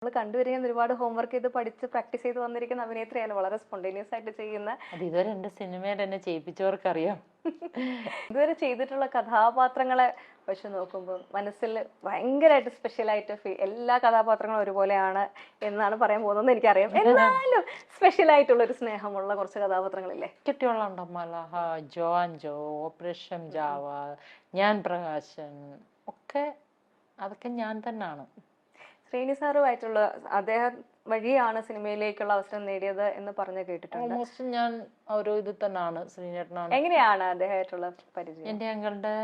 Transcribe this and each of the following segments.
നമ്മൾ കണ്ടുവരികയും ഒരുപാട് ഹോംവർക്ക് ചെയ്ത് പഠിച്ച് പ്രാക്ടീസ് ചെയ്ത് വന്നിരിക്കുന്ന അഭിനേത്രിയാണ്. വളരെ സ്പോണ്ടേനിയസ് ആയിട്ട് ചെയ്യുന്ന. അത് ഇതുവരെ എന്റെ സിനിമയിൽ എന്നെ ചെയ്യിപ്പിച്ചവർക്കറിയാം. ഇതുവരെ ചെയ്തിട്ടുള്ള കഥാപാത്രങ്ങളെ വെച്ച് നോക്കുമ്പോൾ മനസ്സിൽ ഭയങ്കരമായിട്ട് സ്പെഷ്യലായിട്ട് എല്ലാ കഥാപാത്രങ്ങളും ഒരുപോലെയാണ് എന്നാണ് പറയാൻ പോകുന്നത് എനിക്കറിയാം. എന്നാലും സ്പെഷ്യലായിട്ടുള്ള ഒരു സ്നേഹമുള്ള കുറച്ച് കഥാപാത്രങ്ങളില്ലേ? കിട്ടിയുള്ള മലഹ, ജോൻജോ, ഓപ്പറേഷൻ ജാവ, ഞാൻ പ്രകാശൻ ഒക്കെ അതൊക്കെ ഞാൻ തന്നെയാണ്. ശ്രീനി സാറുമായിട്ടുള്ള അദ്ദേഹം വഴിയാണ് സിനിമയിലേക്കുള്ള അവസരം നേടിയത് എന്ന് പറഞ്ഞു കേട്ടിട്ടുണ്ട്. ഓൾമോസ്റ്റ് ഞാൻ ഒരു ഇത് തന്നെയാണ്. ശ്രീനേട്ടനാണ്. എങ്ങനെയാണ് അദ്ദേഹമായിട്ടുള്ള പരിചയം? എൻ്റെ അങ്കിളുടെ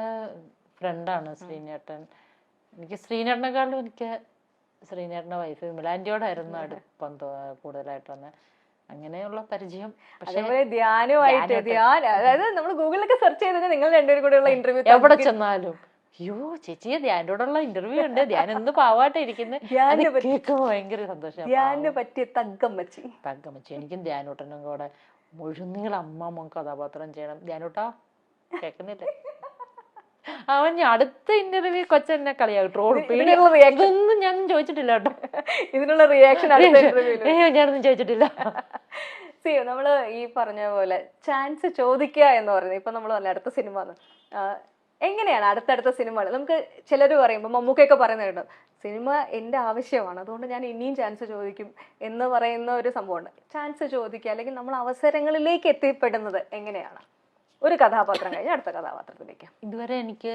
ഫ്രണ്ടാണ് ശ്രീനേട്ടൻ. എനിക്ക് ശ്രീനേട്ടനെക്കാളും എനിക്ക് ശ്രീനേട്ടൻ്റെ വൈഫ് വിമലാൻ്റിയോടായിരുന്നു അടുപ്പം കൂടുതലായിട്ട് തന്നെ. അങ്ങനെയുള്ള പരിചയം. പക്ഷേ ധ്യാനുമായിട്ട് അതായത് നമ്മൾ ഗൂഗിളിലൊക്കെ സെർച്ച് ചെയ്തത് നിങ്ങൾ രണ്ടുപേരും കൂടെയുള്ള ഇന്റർവ്യൂ എവിടെ ചെന്നാലും അയ്യോ ചേച്ചിയെ ധ്യാനോടുള്ള ഇന്റർവ്യൂ ഉണ്ട്, ധ്യാൻ എന്ത് പാവാട്ടെ ഇരിക്കുന്നത്, കേൾക്കുമ്പോ ഭയങ്കര സന്തോഷം. ധ്യാനിന് പറ്റിയ തങ്കമ്മച്ചി. എനിക്കും ധ്യാനോട്ടനും കൂടെ മുഴുനീളം അമ്മ കഥാപാത്രം ചെയ്യണം. ധ്യാനോട്ടാ കേൾക്കുന്നില്ലേ? അവൻ അടുത്ത ഇന്റർവ്യൂ കൊച്ചെന്നെ കളിയാകും, ട്രോൾ. ഇതൊന്നും ഞാൻ ചോദിച്ചിട്ടില്ല കേട്ടോ, ഇതിനുള്ള റിയാക്ഷൻ ഞാനൊന്നും ചോദിച്ചിട്ടില്ല. നമ്മള് ഈ പറഞ്ഞ പോലെ ചാൻസ് ചോദിക്കുക എന്ന് പറയുന്നത് ഇപ്പൊ നമ്മൾ അടുത്ത സിനിമ എങ്ങനെയാണ് അടുത്തടുത്ത സിനിമകൾ നമുക്ക് ചിലർ പറയുമ്പോൾ മമ്മൂക്കൊക്കെ പറയുന്നുണ്ട് സിനിമ എൻ്റെ ആവശ്യമാണ് അതുകൊണ്ട് ഞാൻ ഇനിയും ചാൻസ് ചോദിക്കും എന്ന് പറയുന്ന ഒരു സംഭവമുണ്ട്. ചാൻസ് ചോദിക്കുക അല്ലെങ്കിൽ നമ്മൾ അവസരങ്ങളിലേക്ക് എത്തിപ്പെടുന്നത് എങ്ങനെയാണ്? ഒരു കഥാപാത്രം കഴിഞ്ഞ് അടുത്ത കഥാപാത്രത്തിലേക്ക് ഇതുവരെ എനിക്ക്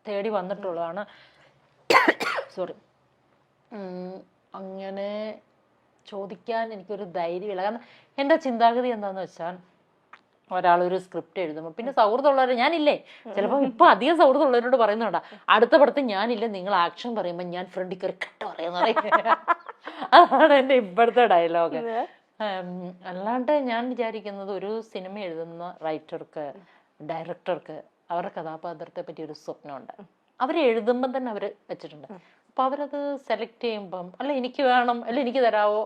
തേടി വന്നിട്ടുള്ളതാണ്. സോറി, അങ്ങനെ ചോദിക്കാൻ എനിക്കൊരു ധൈര്യമില്ല. കാരണം എൻ്റെ ചിന്താഗതി എന്താണെന്ന് വെച്ചാൽ ഒരാളൊരു സ്ക്രിപ്റ്റ് എഴുതുമ്പോൾ പിന്നെ സൗഹൃദമുള്ളവരെ ഞാനില്ലേ, ചിലപ്പോൾ ഇപ്പൊ അധികം സൗഹൃദമുള്ളവരോട് പറയുന്നുണ്ടാ അടുത്ത പടത്തിൽ ഞാനില്ല നിങ്ങൾ ആക്ഷൻ പറയുമ്പോൾ ഞാൻ ഫ്രണ്ടിൽ കയറി കട്ട പറയുന്ന അതാണ് എൻ്റെ ഇപ്പോഴത്തെ ഡയലോഗ്. അല്ലാണ്ട് ഞാൻ വിചാരിക്കുന്നത് ഒരു സിനിമ എഴുതുന്ന റൈറ്റർക്ക്, ഡയറക്ടർക്ക് അവരുടെ കഥാപാത്രത്തെ പറ്റി ഒരു സ്വപ്നമുണ്ട്. അവരെ എഴുതുമ്പം തന്നെ അവർ വെച്ചിട്ടുണ്ട്. അപ്പൊ അവരത് സെലക്ട് ചെയ്യുമ്പം അല്ല എനിക്ക് വേണം അല്ല എനിക്ക് തരാവോ,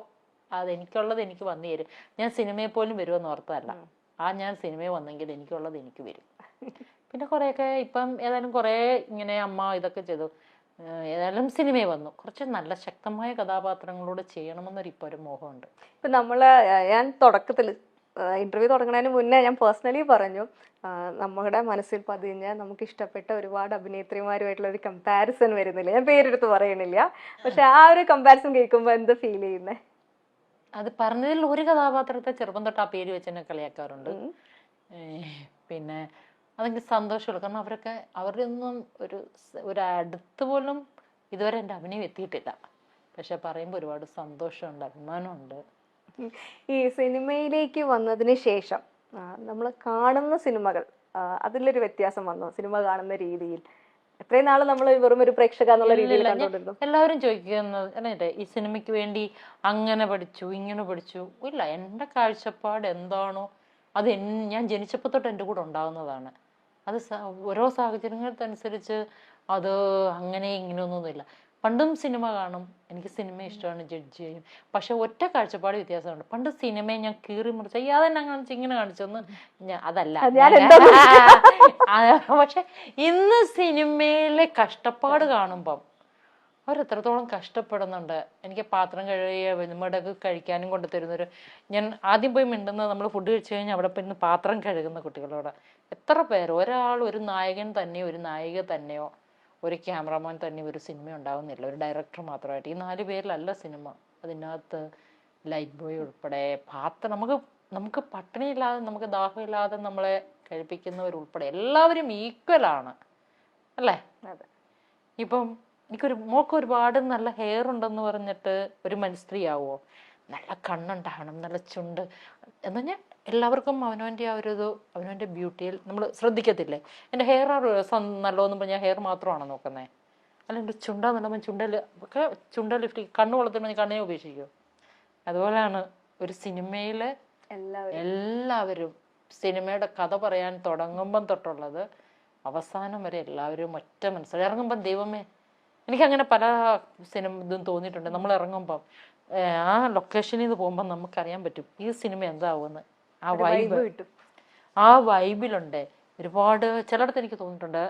അതെനിക്കുള്ളത് എനിക്ക് വന്നു തരും. ഞാൻ സിനിമയിൽ പോലും വരുമെന്ന് ഓർത്തതല്ല, ഞാൻ സിനിമയിൽ വന്നെങ്കിൽ എനിക്കുള്ളത് എനിക്ക് വരും. പിന്നെ കുറേയൊക്കെ ഇപ്പം ഏതായാലും കുറേ ഇങ്ങനെ അമ്മ ഇതൊക്കെ ചെയ്തു, ഏതായാലും സിനിമയിൽ വന്നു. കുറച്ച് നല്ല ശക്തമായ കഥാപാത്രങ്ങളോട് ചെയ്യണമെന്നൊരു ഇപ്പോൾ ഒരു മോഹമുണ്ട്. ഇപ്പം ഞാൻ തുടക്കത്തിൽ ഇന്റർവ്യൂ തുടങ്ങുന്നതിന് മുന്നേ ഞാൻ പേഴ്സണലി പറഞ്ഞു നമ്മുടെ മനസ്സിൽ പതിഞ്ഞ നമുക്ക് ഇഷ്ടപ്പെട്ട ഒരുപാട് അഭിനേത്രിമാരുമായിട്ടുള്ള ഒരു കമ്പാരിസൺ വരുന്നില്ല. ഞാൻ പേരെടുത്ത് പറയണില്ല, പക്ഷെ ആ ഒരു കമ്പാരിസൺ കേൾക്കുമ്പോൾ എന്ത് ഫീൽ ചെയ്യുന്നേ? അത് പറഞ്ഞതിൽ ഒരു കഥാപാത്രത്തെ ചെറുപ്പം തൊട്ട് ആ പേര് വെച്ച് തന്നെ കളിയാക്കാറുണ്ട്. പിന്നെ അതെനിക്ക് സന്തോഷമുള്ളൂ. കാരണം അവരുടെ ഒന്നും ഒരു അടുത്ത് പോലും ഇതുവരെ എൻ്റെ അഭിനയം എത്തിയിട്ടില്ല. പക്ഷെ പറയുമ്പോൾ ഒരുപാട് സന്തോഷമുണ്ട്, അഭിമാനമുണ്ട്. ഈ സിനിമയിലേക്ക് വന്നതിന് ശേഷം നമ്മൾ കാണുന്ന സിനിമകൾ അതിലൊരു വ്യത്യാസം വന്നു? സിനിമ കാണുന്ന രീതിയിൽ എത്രയും നാള് നമ്മൾ വെറും ഒരു പ്രേക്ഷക എന്നുള്ള രീതിയിൽ കണ്ടുകൊണ്ടിരുന്നു. എല്ലാവരും ചോദിക്കുന്നത് ഈ സിനിമയ്ക്ക് വേണ്ടി അങ്ങനെ പഠിച്ചു ഇങ്ങനെ പഠിച്ചു. ഇല്ല, എൻ്റെ കാഴ്ചപ്പാട് എന്താണോ അത് ഞാൻ ജനിച്ചപ്പോൾ തൊട്ട് എൻ്റെ കൂടെ ഉണ്ടാകുന്നതാണ്. അത് ഓരോ സാഹചര്യങ്ങൾക്കനുസരിച്ച് അത് അങ്ങനെ ഇങ്ങനെയൊന്നുമില്ല. പണ്ടും സിനിമ കാണും, എനിക്ക് സിനിമ ഇഷ്ടമാണ്, ജഡ്ജ് ചെയ്യും. പക്ഷെ ഒറ്റ കാഴ്ചപ്പാട് വ്യത്യാസമുണ്ട്. പണ്ട് സിനിമയെ ഞാൻ കീറി മുറിച്ച അതെന്നെ കാണിച്ചു ഇങ്ങനെ കാണിച്ചൊന്ന് അതല്ല. പക്ഷെ ഇന്ന് സിനിമയിലെ കഷ്ടപ്പാട് കാണുമ്പം അവരെത്രത്തോളം കഷ്ടപ്പെടുന്നുണ്ട്. എനിക്ക് പാത്രം കഴുകിയ വെലുമടക്ക് കഴിക്കാനും കൊണ്ട് തരുന്നൊരു, ഞാൻ ആദ്യം പോയി മിണ്ടുന്നത് നമ്മൾ ഫുഡ് കഴിച്ചു കഴിഞ്ഞാൽ അവിടെ പോയി പാത്രം കഴുകുന്ന കുട്ടികളോട്. എത്ര പേര്, ഒരാൾ ഒരു നായകൻ തന്നെയോ ഒരു നായിക തന്നെയോ ഒരു ക്യാമറമാൻ തന്നെ ഒരു സിനിമ ഉണ്ടാകുന്നില്ല, ഒരു ഡയറക്ടർ മാത്രമായിട്ട്. ഈ 4 പേരിലല്ല സിനിമ. അതിനകത്ത് ലൈറ്റ് ബോയ് ഉൾപ്പെടെ പാത്രം നമുക്ക് പട്ടിണിയില്ലാതെ നമുക്ക് ദാഹമില്ലാതെ നമ്മളെ കഴിപ്പിക്കുന്നവരുൾപ്പെടെ എല്ലാവരും ഈക്വലാണ് അല്ലേ? ഇപ്പം മോൾക്ക് ഒരുപാട് നല്ല ഹെയർ ഉണ്ടെന്ന് പറഞ്ഞിട്ട് ഒരു സ്ത്രീ ആവുമോ? നല്ല കണ്ണുണ്ടാവണം, നല്ല ചുണ്ട് എന്ന് പറഞ്ഞാൽ എല്ലാവർക്കും അവനവൻ്റെ അവനവൻ്റെ ബ്യൂട്ടിയിൽ നമ്മൾ ശ്രദ്ധിക്കത്തില്ലേ? എൻ്റെ ഹെയർ നല്ലോന്നും പറഞ്ഞാൽ ഹെയർ മാത്രമാണോ നോക്കുന്നത്? അല്ല എൻ്റെ ചുണ്ടാന്നുള്ളപ്പോൾ ചുണ്ട ലിഫ്റ്റ് കണ്ണ് വളർത്തുമ്പോൾ കണ്ണിനെ ഉപേക്ഷിക്കുമോ? അതുപോലെയാണ് ഒരു സിനിമയിലെ എല്ലാവരും സിനിമയുടെ കഥ പറയാൻ തുടങ്ങുമ്പം തൊട്ടുള്ളത് അവസാനം വരെ എല്ലാവരും ഒറ്റ മനസ്സിലായി ഇറങ്ങുമ്പം ദൈവമേ, എനിക്കങ്ങനെ പല ഇതും തോന്നിയിട്ടുണ്ട്. നമ്മൾ ഇറങ്ങുമ്പം ആ ലൊക്കേഷനിൽ നിന്ന് പോകുമ്പോൾ നമുക്കറിയാൻ പറ്റും ഈ സിനിമ എന്താവുമെന്ന്. ആ വൈബിലുണ്ട് ഒരുപാട്. ചിലയിടത്ത് എനിക്ക് തോന്നിയിട്ടുണ്ട്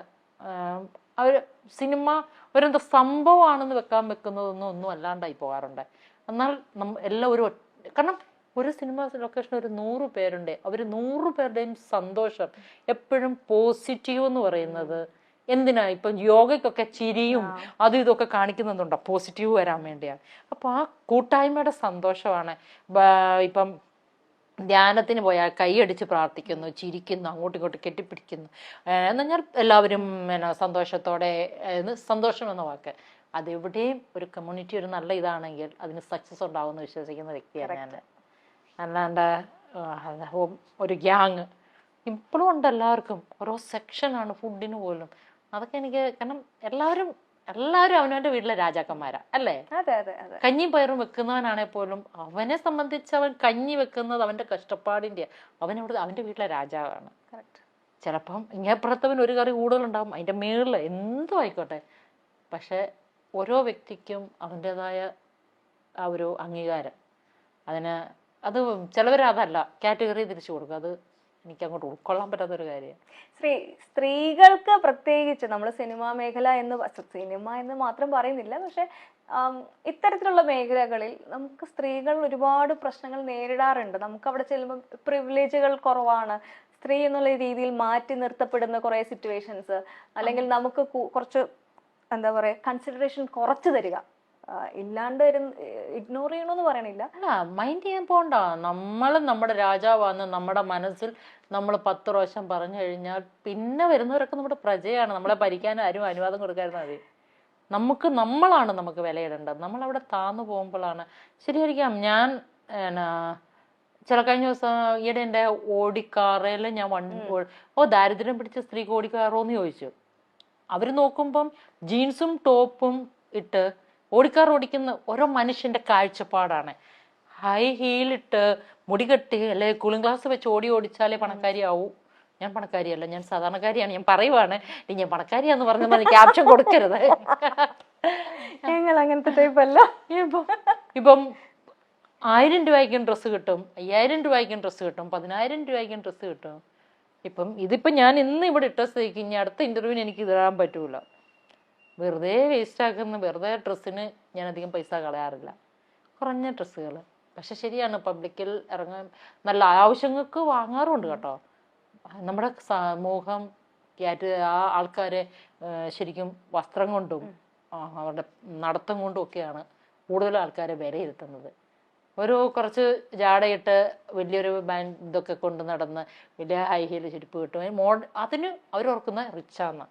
അവർ സിനിമ ഒരെന്താ സംഭവമാണെന്ന് വെക്കുന്നതൊന്നും അല്ലാണ്ടായി പോകാറുണ്ട്. എന്നാൽ എല്ലാം ഒരു കാരണം ഒരു സിനിമ ലൊക്കേഷൻ ഒരു 100 പേരുണ്ട്, അവർ 100 പേരുടെയും സന്തോഷം എപ്പോഴും പോസിറ്റീവ് എന്ന് പറയുന്നത് എന്തിനാ? ഇപ്പം യോഗയ്ക്കൊക്കെ ചിരിയും അതും ഇതൊക്കെ കാണിക്കുന്നുണ്ടോ? പോസിറ്റീവ് വരാൻ വേണ്ടിയാണ്. അപ്പൊ ആ കൂട്ടായ്മയുടെ സന്തോഷമാണ്. ഇപ്പം ധ്യാനത്തിന് പോയാൽ കൈയടിച്ച് പ്രാർത്ഥിക്കുന്നു, ചിരിക്കുന്നു, അങ്ങോട്ടും ഇങ്ങോട്ടും കെട്ടിപ്പിടിക്കുന്നു എന്ന് പറഞ്ഞാൽ എല്ലാവരും സന്തോഷത്തോടെ, സന്തോഷം എന്ന വാക്ക് അതെവിടെയും ഒരു കമ്മ്യൂണിറ്റി ഒരു നല്ല ഇതാണെങ്കിൽ അതിന് സക്സസ് ഉണ്ടാവുമെന്ന് വിശ്വസിക്കുന്ന വ്യക്തിയാണ് ഞാൻ. അല്ലാണ്ട് ഒരു ഗ്യാങ് ഇപ്പോഴും ഉണ്ട്, എല്ലാവർക്കും ഓരോ സെക്ഷനാണ് ഫുഡിന് പോലും. അതൊക്കെ എനിക്ക് കാരണം എല്ലാവരും അവനവന്റെ വീട്ടിലെ രാജാക്കന്മാരാ അല്ലേ? കഞ്ഞിയും പയറും വെക്കുന്നവനാണെ പോലും അവനെ സംബന്ധിച്ച് അവൻ കഞ്ഞി വെക്കുന്നത് അവന്റെ കഷ്ടപ്പാടിന്റെ, അവന്റെ വീട്ടിലെ രാജാവാണ്. ചിലപ്പം ഇങ്ങേപ്പുറത്തവൻ ഒരു കറി കൂടുതലുണ്ടാവും, അതിന്റെ മേളില് എന്തും ആയിക്കോട്ടെ. പക്ഷെ ഓരോ വ്യക്തിക്കും അവൻ്റെതായ ആ ഒരു അംഗീകാരം, അത് ചിലവരതല്ല കാറ്റഗറി തിരിച്ചു കൊടുക്കും. അത് എനിക്ക് അങ്ങോട്ട് ഉൾക്കൊള്ളാൻ പറ്റാത്തൊരു കാര്യമാണ്. സ്ത്രീകൾക്ക് പ്രത്യേകിച്ച് നമ്മൾ സിനിമാ മേഖല സിനിമ എന്ന് മാത്രം പറയുന്നില്ല, പക്ഷെ ഇത്തരത്തിലുള്ള മേഖലകളിൽ നമുക്ക് സ്ത്രീകൾ ഒരുപാട് പ്രശ്നങ്ങൾ നേരിടാറുണ്ട്. നമുക്ക് അവിടെ ചെല്ലുമ്പോൾ പ്രിവിലേജുകൾ കുറവാണ്, സ്ത്രീ എന്നുള്ള രീതിയിൽ മാറ്റി നിർത്തപ്പെടുന്ന കുറെ സിറ്റുവേഷൻസ്, അല്ലെങ്കിൽ നമുക്ക് കുറച്ച് എന്താ പറയാ കൺസിഡറേഷൻ കുറച്ച് തരിക, ഇല്ലാണ്ട് ഇഗ്നോർ ചെയ്യണമെന്ന് പറയണില്ല, അല്ല മൈൻഡ് ചെയ്യാൻ പോണ്ട. നമ്മുടെ രാജാവാന്ന് നമ്മുടെ മനസ്സിൽ നമ്മൾ 10 പ്രാവശ്യം പറഞ്ഞു കഴിഞ്ഞാൽ പിന്നെ വരുന്നവരൊക്കെ നമ്മുടെ പ്രജയാണ്. നമ്മളെ ഭരിക്കാൻ ആരും അനുവാദം കൊടുക്കാതിരുന്നാൽ മതി. നമ്മളാണ് നമുക്ക് വിലയിടേണ്ടത്. നമ്മളവിടെ താന്നു പോകുമ്പോഴാണ് ശരിയായിരിക്കാം. ഞാൻ കഴിഞ്ഞ ദിവസം ഈയിടെ എൻ്റെ ഓടിക്കാറയിൽ ഞാൻ ദാരിദ്ര്യം പിടിച്ച സ്ത്രീക്ക് ഓടിക്കാറോന്ന് ചോദിച്ചു. അവര് നോക്കുമ്പം ജീൻസും ടോപ്പും ഇട്ട് ഓടിക്കാർ ഓടിക്കുന്ന ഓരോ മനുഷ്യന്റെ കാഴ്ചപ്പാടാണ്. ഹൈ ഹീലിട്ട് മുടി കെട്ടി അല്ലെ കൂളിംഗ് ഗ്ലാസ് വെച്ച് ഓടിച്ചാലേ പണക്കാരിയാവൂ. ഞാൻ പണക്കാരിയല്ല, ഞാൻ സാധാരണക്കാരിയാണ്. ഞാൻ പറയുവാണ്, ഞാൻ പണക്കാരിയാന്ന് പറഞ്ഞാൽ ക്യാപ്ഷൻ കൊടുക്കരുത്. ഞങ്ങൾ അങ്ങനത്തെ ടൈപ്പല്ല. ഇപ്പം 1000 രൂപയ്ക്കും ഡ്രസ്സ് കിട്ടും, 5000 രൂപയ്ക്കും ഡ്രസ്സ് കിട്ടും, 10000 രൂപയ്ക്കും ഡ്രസ്സ് കിട്ടും. ഇതിപ്പം ഞാൻ ഇന്ന് ഇവിടെ ഇട്ട സ്ഥിതിക്ക് ഇനി അടുത്ത ഇന്റർവ്യൂവിന് എനിക്ക് ഇടാൻ പറ്റൂല. വെറുതെ വേസ്റ്റ് ആക്കുന്ന വെറുതെ ഡ്രസ്സിന് ഞാൻ അധികം പൈസ കളയാറില്ല, കുറഞ്ഞ ഡ്രസ്സുകൾ. പക്ഷെ ശരിയാണ്, പബ്ലിക്കിൽ ഇറങ്ങാൻ നല്ല ആവശ്യങ്ങൾക്ക് വാങ്ങാറുണ്ട് കേട്ടോ. നമ്മുടെ സമൂഹം ആ ആൾക്കാരെ ശരിക്കും വസ്ത്രം കൊണ്ടും അവരുടെ നടത്തം കൊണ്ടും ഒക്കെയാണ് കൂടുതൽ ആൾക്കാരെ വിലയിരുത്തുന്നത്. കുറച്ച് ജാടയിട്ട് വലിയൊരു ഇതൊക്കെ കൊണ്ട് നടന്ന് വലിയ ഹൈ ഹീൽ ചെരുപ്പ് കിട്ടും, അതിന് അവരോർക്കുന്ന റിച്ചാന്ന്.